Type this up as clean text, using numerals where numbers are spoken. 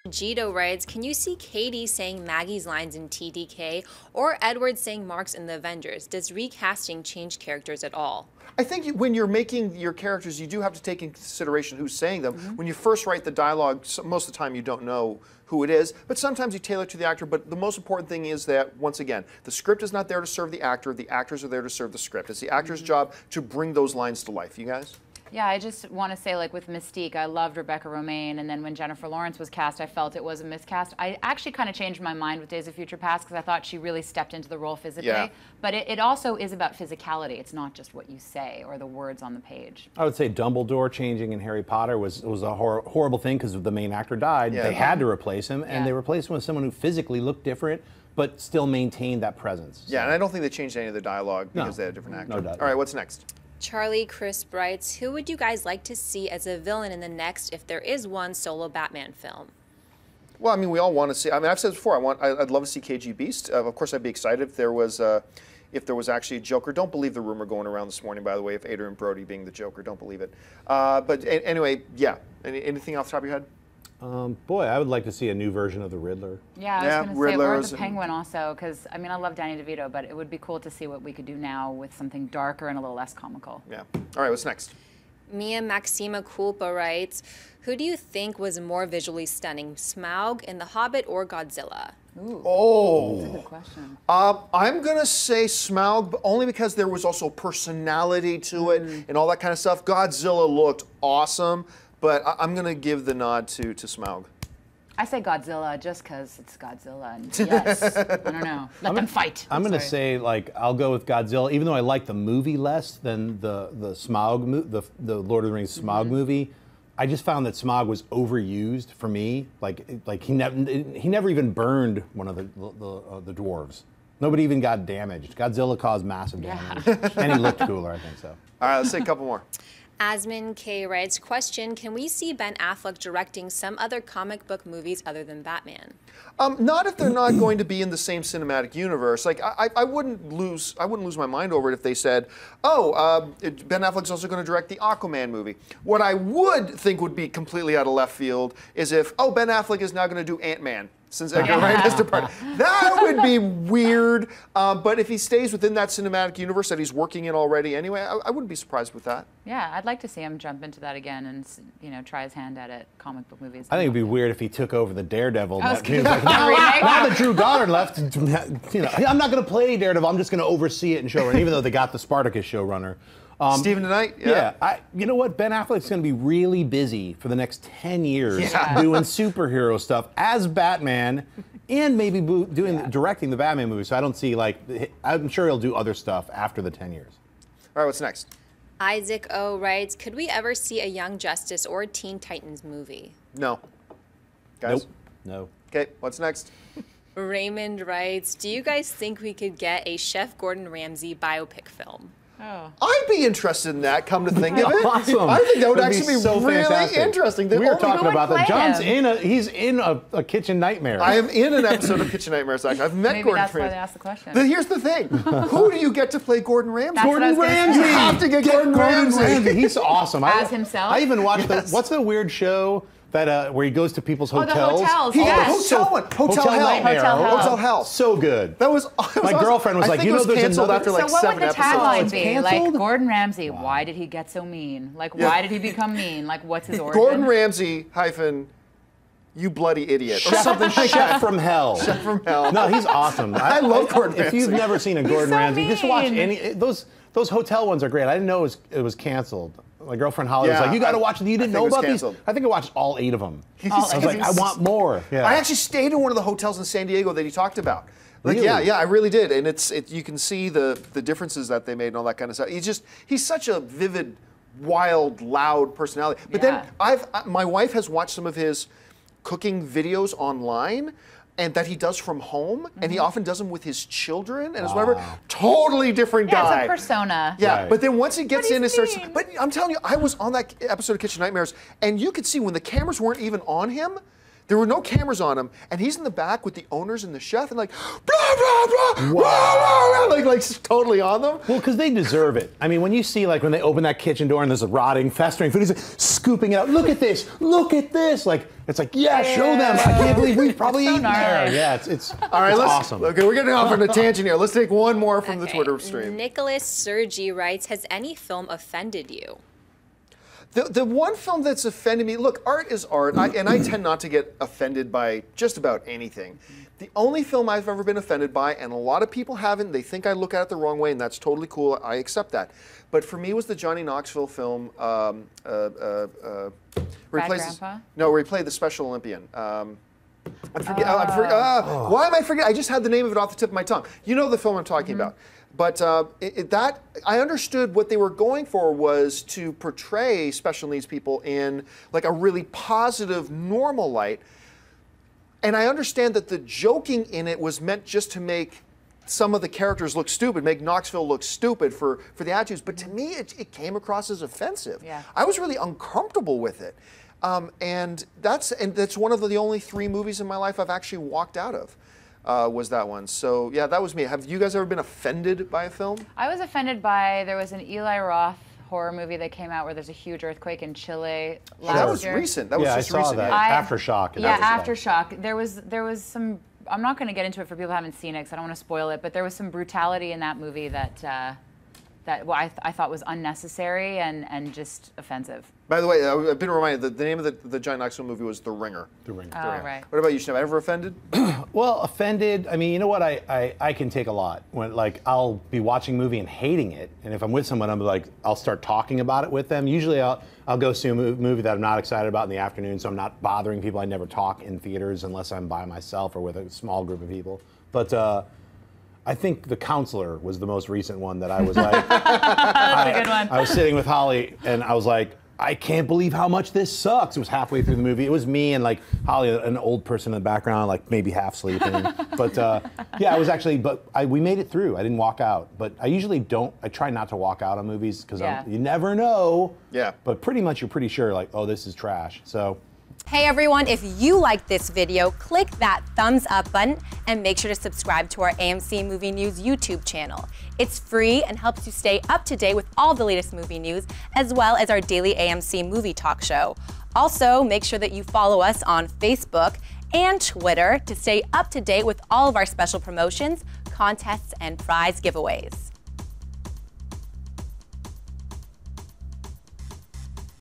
Gito writes, can you see Katie saying Maggie's lines in TDK or Edward saying Mark's in the Avengers? Does recasting change characters at all? I think when you're making your characters, you do have to take into consideration who's saying them. When you first write the dialogue, most of the time you don't know who it is, but sometimes you tailor it to the actor. But the most important thing is that, once again, the script is not there to serve the actors are there to serve the script. It's the actor's job to bring those lines to life. You guys? Yeah, I just want to say, like with Mystique, I loved Rebecca Romijn, and then when Jennifer Lawrence was cast, I felt it was a miscast. I actually kind of changed my mind with Days of Future Past because I thought she really stepped into the role physically. Yeah. But it also is about physicality. It's not just what you say or the words on the page. I would say Dumbledore changing in Harry Potter was a horrible thing because the main actor died. Yeah. They had to replace him, and they replaced him with someone who physically looked different, but still maintained that presence. Yeah, and I don't think they changed any of the dialogue because they had a different actor. No doubt. All right, what's next? Charlie Crisp writes, who would you guys like to see as a villain in the next, if there is one, solo Batman film? Well, I mean, we all want to see. I mean, I've said this before. I'd love to see KG Beast. Of course, I'd be excited if there was actually a Joker. Don't believe the rumor going around this morning, by the way, of Adrian Brody being the Joker. Don't believe it. But anyway, yeah. Anything off the top of your head? Boy, I would like to see a new version of the Riddler. Yeah, I was going to say, or the Penguin also, because, I mean, I love Danny DeVito, but it would be cool to see what we could do now with something darker and a little less comical. Yeah. All right, what's next? Mia Maxima Culpa writes, who do you think was more visually stunning, Smaug in The Hobbit or Godzilla? Ooh, oh, that's a good question. I'm going to say Smaug, but only because there was also personality to it and all that kind of stuff. Godzilla looked awesome. But I'm going to give the nod to Smaug. I say Godzilla just because it's Godzilla. And yes, I don't know. Let them fight. I'm going to say, like, I'll go with Godzilla, even though I like the movie less than the Smaug, the Lord of the Rings Smaug movie. I just found that Smog was overused for me. Like he never even burned one of the dwarves. Nobody even got damaged. Godzilla caused massive damage, and he looked cooler. I think so. All right, let's say a couple more. Asmin K writes, question, can we see Ben Affleck directing some other comic book movies other than Batman? Not if they're not going to be in the same cinematic universe. Like I wouldn't lose my mind over it if they said, oh, Ben Affleck's also going to direct the Aquaman movie. What I would think would be completely out of left field is if, oh, Ben Affleck is now going to do Ant-Man. Since Edgar Wright has departed. That would be weird, but if he stays within that cinematic universe that he's working in already anyway, I wouldn't be surprised with that. Yeah, I'd like to see him jump into that again and try his hand at it, comic book movies. I think it'd be weird if he took over the Daredevil. Now that Drew Goddard left, I'm not going to play Daredevil. I'm just going to oversee it and show it. Even though they got the Spartacus showrunner. Stephen tonight? Yeah. You know what? Ben Affleck's going to be really busy for the next 10 years doing superhero stuff as Batman and maybe directing the Batman movie. So I don't see, I'm sure he'll do other stuff after the 10 years. All right, what's next? Isaac O writes, could we ever see a Young Justice or a Teen Titans movie? No. Guys? Nope. No. Okay, what's next? Raymond writes, do you guys think we could get a Chef Gordan Ramsay biopic film? Oh. I'd be interested in that, come to think of it. Awesome. I think that would actually be so really fantastic. interesting. We were talking about that. John's him? he's in a Kitchen Nightmare. I am in an episode of Kitchen Nightmares, actually. I've met Maybe Gordon that's why Ramsay. they asked the question. Here's the thing. Who do you get to play Gordon Ramsay? That's what I was Gordon gonna Ramsay. say. You have to get Gordon Ramsay. He's awesome. As himself? I even watched what's the weird show that where he goes to people's hotels? The hotels. Hotel Hell. Nightmare. Hotel Hell. So good. That was my girlfriend was like, you know, there's canceled another. after like so what 7 would the episodes. tagline It's be? canceled? Like, Gordon Ramsay, why did he get so mean? Like, why did he become mean? Like, what's his origin? Gordon Ramsay hyphen you bloody idiot. Or something like that. Chef from Hell. Chef from Hell. No, he's awesome. I love Gordon Ramsay. If you've never seen a Gordon so Ramsay, just watch mean. any those hotel ones are great. I didn't know it was canceled. My girlfriend Holly was like, "You got to watch it. You didn't know about these?" I think I watched all 8 of them. I was like, "I want more." Yeah. I actually stayed in one of the hotels in San Diego that he talked about. Like, really? yeah, I really did, and you can see the differences that they made and all that kind of stuff. He's such a vivid, wild, loud personality. But then my wife has watched some of his cooking videos online. And that he does from home, and he often does them with his children and his whatever. Totally different guy. It's a persona. Yeah, Right. but then once he gets in and starts, mean. but I'm telling you, I was on that episode of Kitchen Nightmares, and you could see when the cameras weren't even on him, There were no cameras on him, and he's in the back with the owners and the chef, and like, blah, blah, blah, Wow. blah, blah, like totally on them. Well, because they deserve it. I mean, when you see, like, when they open that kitchen door and there's a rotting, festering food, he's like, scooping it out. Look at this. Look at this. Like, it's like, yeah, show them. I can't believe we've probably eaten there. Yeah, it's all right, it's let's, awesome. Okay, we're getting off on a tangent here. Let's take one more from the Twitter stream. Nicholas Sergi writes, has any film offended you? The one film that's offended me, look, art is art, and I tend not to get offended by just about anything. The only film I've ever been offended by, and a lot of people haven't, they think I look at it the wrong way, and that's totally cool, I accept that. But for me, was the Johnny Knoxville film, where he plays, no, where he played the Special Olympian. Why am I forgetting? I just had the name of it off the tip of my tongue. You know the film I'm talking about. But that I understood what they were going for was to portray special needs people in like a really positive, normal light. And I understand that the joking in it was meant just to make some of the characters look stupid, make Knoxville look stupid for the attitudes. But to me, it came across as offensive. Yeah. I was really uncomfortable with it. And that's one of the only 3 movies in my life I've actually walked out of. Was that one. So yeah, that was me. Have you guys ever been offended by a film? I was offended by, there was an Eli Roth horror movie that came out where there's a huge earthquake in Chile last year. That was recent. That was just I saw recent. that. Aftershock. Yeah, Aftershock. There was some, I'm not going to get into it for people who haven't seen it because I don't want to spoil it, but there was some brutality in that movie that I thought was unnecessary and just offensive. By the way, I've been reminded that the name of the Johnny Knoxville movie was The Ringer. The Ringer. Oh, right. What about you, Chef? Ever offended? Well, offended. I mean, you know what? I can take a lot. When like I'll be watching a movie and hating it, and if I'm with someone, I'm like I'll start talking about it with them. Usually, I'll go see a movie that I'm not excited about in the afternoon, so I'm not bothering people. I never talk in theaters unless I'm by myself or with a small group of people. But I think The Counselor was the most recent one that I was like. That's a good one. I was sitting with Holly, and I was like, I can't believe how much this sucks. It was halfway through the movie. It was me and like Holly, an old person in the background, like maybe half sleeping. But yeah, I was actually, we made it through. I didn't walk out. But I usually don't, I try not to walk out on movies because you never know. Yeah. But pretty much you're pretty sure like, oh, this is trash. So. Hey everyone, if you liked this video, click that thumbs up button and make sure to subscribe to our AMC Movie News YouTube channel. It's free and helps you stay up to date with all the latest movie news, as well as our daily AMC movie talk show. Also, make sure that you follow us on Facebook and Twitter to stay up to date with all of our special promotions, contests, and prize giveaways.